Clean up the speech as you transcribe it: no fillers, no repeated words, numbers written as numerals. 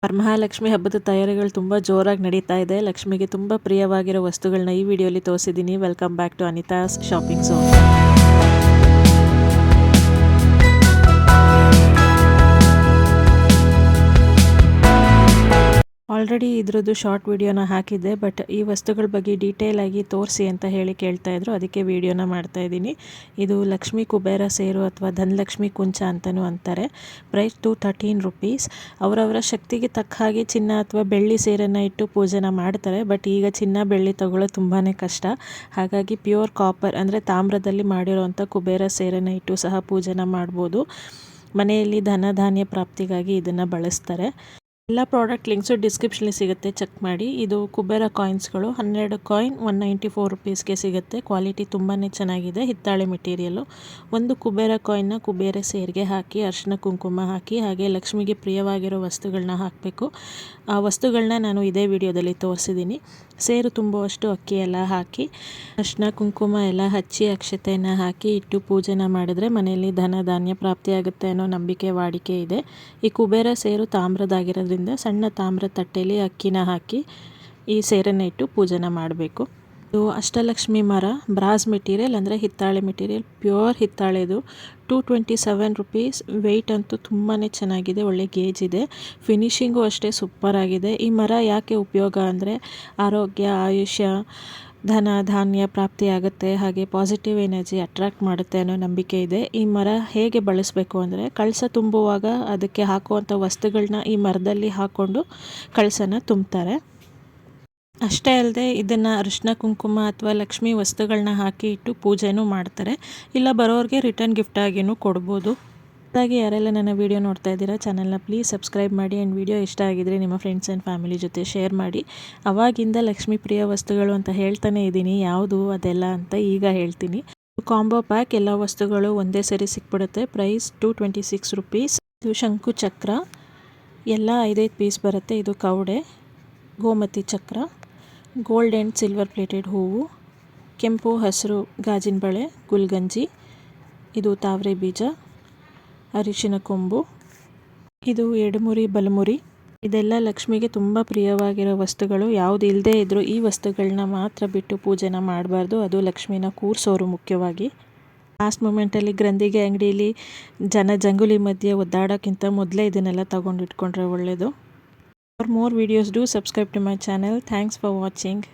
ವರಮಹಾಲಕ್ಷ್ಮಿ ಹಬ್ಬದ ತಯಾರಿಗಳು ತುಂಬ ಜೋರಾಗಿ ನಡೀತಾ ಇದೆ. ಲಕ್ಷ್ಮಿಗೆ ತುಂಬ ಪ್ರಿಯವಾಗಿರೋ ವಸ್ತುಗಳನ್ನ ಈ ವಿಡಿಯೋಲಿ ತೋರಿಸಿದ್ದೀನಿ. Welcome back to Anita's shopping zone. Already ಇದ್ರದ್ದು ಶಾರ್ಟ್ ವಿಡಿಯೋನ ಹಾಕಿದ್ದೆ, ಬಟ್ ಈ ವಸ್ತುಗಳ ಬಗ್ಗೆ ಡೀಟೇಲ್ ಆಗಿ ತೋರಿಸಿ ಅಂತ ಹೇಳಿ ಕೇಳ್ತಾ ಇದ್ರು, ಅದಕ್ಕೆ ವಿಡಿಯೋನ ಮಾಡ್ತಾ ಇದ್ದೀನಿ. ಇದು ಲಕ್ಷ್ಮೀ ಕುಬೇರ ಸೇರು ಅಥವಾ ಧನಲಕ್ಷ್ಮಿ ಕುಂಚ ಅಂತಲೂ ಅಂತಾರೆ. ಪ್ರೈಸ್ ₹213. ಅವರವರ ಶಕ್ತಿಗೆ ತಕ್ಕ ಹಾಗೆ ಚಿನ್ನ ಅಥವಾ ಬೆಳ್ಳಿ ಸೇರನ್ನು ಇಟ್ಟು ಪೂಜೆನ ಮಾಡ್ತಾರೆ. ಬಟ್ ಈಗ ಚಿನ್ನ ಬೆಳ್ಳಿ ತಗೊಳ್ಳೋದು ತುಂಬಾ ಕಷ್ಟ. ಹಾಗಾಗಿ ಪ್ಯೂರ್ ಕಾಪರ್ ಅಂದರೆ ತಾಮ್ರದಲ್ಲಿ ಮಾಡಿರೋವಂಥ ಕುಬೇರ ಸೇರನ್ನು ಇಟ್ಟು ಸಹ ಪೂಜೆನ ಮಾಡ್ಬೋದು. ಮನೆಯಲ್ಲಿ ಧನ ಧಾನ್ಯ ಪ್ರಾಪ್ತಿಗಾಗಿ ಇದನ್ನು ಬಳಸ್ತಾರೆ. ಎಲ್ಲ ಪ್ರಾಡಕ್ಟ್ ಲಿಂಕ್ಸು ಡಿಸ್ಕ್ರಿಪ್ಷನಲ್ಲಿ ಸಿಗುತ್ತೆ, ಚೆಕ್ ಮಾಡಿ. ಇದು ಕುಬೇರ ಕಾಯಿನ್ಸ್ಗಳು 12 ಕಾಯಿನ್ ₹194ಗೆ ಸಿಗುತ್ತೆ. ಕ್ವಾಲಿಟಿ ತುಂಬಾ ಚೆನ್ನಾಗಿದೆ. ಹಿತ್ತಾಳೆ ಮೆಟೀರಿಯಲ್ಲು. ಒಂದು ಕುಬೇರ ಕಾಯಿನ್ನ ಕುಬೇರ ಸೇರಿಗೆ ಹಾಕಿ ಅರಿಶಿನ ಕುಂಕುಮ ಹಾಕಿ ಹಾಗೆ ಲಕ್ಷ್ಮಿಗೆ ಪ್ರಿಯವಾಗಿರೋ ವಸ್ತುಗಳನ್ನ ಹಾಕಬೇಕು. ಆ ವಸ್ತುಗಳನ್ನ ನಾನು ಇದೇ ವಿಡಿಯೋದಲ್ಲಿ ತೋರಿಸಿದ್ದೀನಿ. ಸೇರು ತುಂಬುವಷ್ಟು ಅಕ್ಕಿ ಎಲ್ಲ ಹಾಕಿ ಅರಿಶಿನ ಕುಂಕುಮ ಎಲ್ಲ ಹಚ್ಚಿ ಅಕ್ಷತೆಯನ್ನು ಹಾಕಿ ಇಟ್ಟು ಪೂಜೆನ ಮಾಡಿದ್ರೆ ಮನೆಯಲ್ಲಿ ಧನ ಧಾನ್ಯ ಪ್ರಾಪ್ತಿಯಾಗುತ್ತೆ ಅನ್ನೋ ನಂಬಿಕೆ ವಾಡಿಕೆ ಇದೆ. ಈ ಕುಬೇರ ಸೇರು ತಾಮ್ರದಾಗಿರೋದ್ರಿಂದ ಸಣ್ಣ ತಾಮ್ರ ತಟ್ಟೆಯಲ್ಲಿ ಅಕ್ಕಿನ ಹಾಕಿ ಈ ಸೇರನ್ನು ಇಟ್ಟು ಪೂಜೆನ ಮಾಡಬೇಕು. ಇದು ಅಷ್ಟಲಕ್ಷ್ಮಿ ಮರ, ಬ್ರಾಸ್ ಮೆಟೀರಿಯಲ್ ಅಂದರೆ ಹಿತ್ತಾಳೆ ಮೆಟೀರಿಯಲ್, ಪ್ಯೂರ್ ಹಿತ್ತಾಳೆದು. ₹227. ವೆಯ್ಟ್ ಅಂತೂ ತುಂಬಾ ಚೆನ್ನಾಗಿದೆ, ಒಳ್ಳೆ ಗೇಜ್ ಇದೆ. ಫಿನಿಶಿಂಗು ಅಷ್ಟೇ ಸೂಪರ್ ಆಗಿದೆ. ಈ ಮರ ಯಾಕೆ ಉಪಯೋಗ ಅಂದರೆ ಆರೋಗ್ಯ, ಆಯುಷ್ಯ, ಧನ ಧಾನ್ಯ ಪ್ರಾಪ್ತಿಯಾಗುತ್ತೆ, ಹಾಗೆ ಪಾಸಿಟಿವ್ ಎನರ್ಜಿ ಅಟ್ರಾಕ್ಟ್ ಮಾಡುತ್ತೆ ಅನ್ನೋ ನಂಬಿಕೆ ಇದೆ. ಈ ಮರ ಹೇಗೆ ಬಳಸಬೇಕು ಅಂದರೆ ಕಳಸ ತುಂಬುವಾಗ ಅದಕ್ಕೆ ಹಾಕುವಂಥ ವಸ್ತುಗಳನ್ನ ಈ ಮರದಲ್ಲಿ ಹಾಕ್ಕೊಂಡು ಕಳಸನ ತುಂಬ್ತಾರೆ. ಅಷ್ಟೇ ಅಲ್ಲದೆ ಇದನ್ನು ಅರಿಶಿನ ಕುಂಕುಮ ಅಥವಾ ಲಕ್ಷ್ಮಿ ವಸ್ತುಗಳನ್ನ ಹಾಕಿ ಇಟ್ಟು ಪೂಜೆನೂ ಮಾಡ್ತಾರೆ. ಇಲ್ಲ ಬರೋರಿಗೆ ರಿಟರ್ನ್ ಗಿಫ್ಟ್ ಆಗಿಯೂ ಕೊಡ್ಬೋದು. ಹಾಗಾಗಿ ಯಾರೆಲ್ಲ ನನ್ನ ವಿಡಿಯೋ ನೋಡ್ತಾ ಇದ್ದೀರಾ ಚಾನಲ್ನ ಪ್ಲೀಸ್ ಸಬ್ಸ್ಕ್ರೈಬ್ ಮಾಡಿ. ಆ್ಯಂಡ್ ವಿಡಿಯೋ ಇಷ್ಟ ಆಗಿದ್ರೆ ನಿಮ್ಮ ಫ್ರೆಂಡ್ಸ್ ಆ್ಯಂಡ್ ಫ್ಯಾಮಿಲಿ ಜೊತೆ ಶೇರ್ ಮಾಡಿ. ಅವಾಗಿಂದ ಲಕ್ಷ್ಮೀ ಪ್ರಿಯ ವಸ್ತುಗಳು ಅಂತ ಹೇಳ್ತಾನೆ ಇದ್ದೀನಿ, ಯಾವುದು ಅದೆಲ್ಲ ಅಂತ ಈಗ ಹೇಳ್ತೀನಿ. ಕಾಂಬೋ ಪ್ಯಾಕ್ ಎಲ್ಲ ವಸ್ತುಗಳು ಒಂದೇ ಸರಿ ಸಿಕ್ಬಿಡುತ್ತೆ. ಪ್ರೈಸ್ ₹226. ಇದು ಶಂಕು ಚಕ್ರ ಎಲ್ಲ 5 ಪೀಸ್ ಬರುತ್ತೆ. ಇದು ಕವಡೆ, ಗೋಮತಿ ಚಕ್ರ, ಗೋಲ್ಡ್ ಆ್ಯಂಡ್ ಸಿಲ್ವರ್ ಪ್ಲೇಟೆಡ್ ಹೂವು, ಕೆಂಪು ಹಸಿರು ಗಾಜಿನ ಬಳೆ, ಗುಲ್ಗಂಜಿ, ಇದು ತಾವರೆ ಬೀಜ, ಅರಿಶಿನ ಕೊಂಬು, ಇದು ಎಡಮುರಿ ಬಲಮುರಿ. ಇದೆಲ್ಲ ಲಕ್ಷ್ಮಿಗೆ ತುಂಬ ಪ್ರಿಯವಾಗಿರೋ ವಸ್ತುಗಳು. ಯಾವುದು ಇಲ್ಲದೇ ಇದ್ದರೂ ಈ ವಸ್ತುಗಳನ್ನ ಮಾತ್ರ ಬಿಟ್ಟು ಪೂಜೆನ ಮಾಡಬಾರ್ದು. ಅದು ಲಕ್ಷ್ಮಿನ ಕೂರಿಸೋರು ಮುಖ್ಯವಾಗಿ. ಲಾಸ್ಟ್ ಮೂಮೆಂಟಲ್ಲಿ ಗ್ರಂಥಿಗೆ ಅಂಗಡಿಯಲ್ಲಿ ಜಂಗುಲಿ ಮಧ್ಯೆ ಒದ್ದಾಡೋಕ್ಕಿಂತ ಮೊದಲೇ ಇದನ್ನೆಲ್ಲ ತಗೊಂಡು ಇಟ್ಕೊಂಡ್ರೆ ಒಳ್ಳೆಯದು. For more videos do subscribe to my channel. Thanks for watching.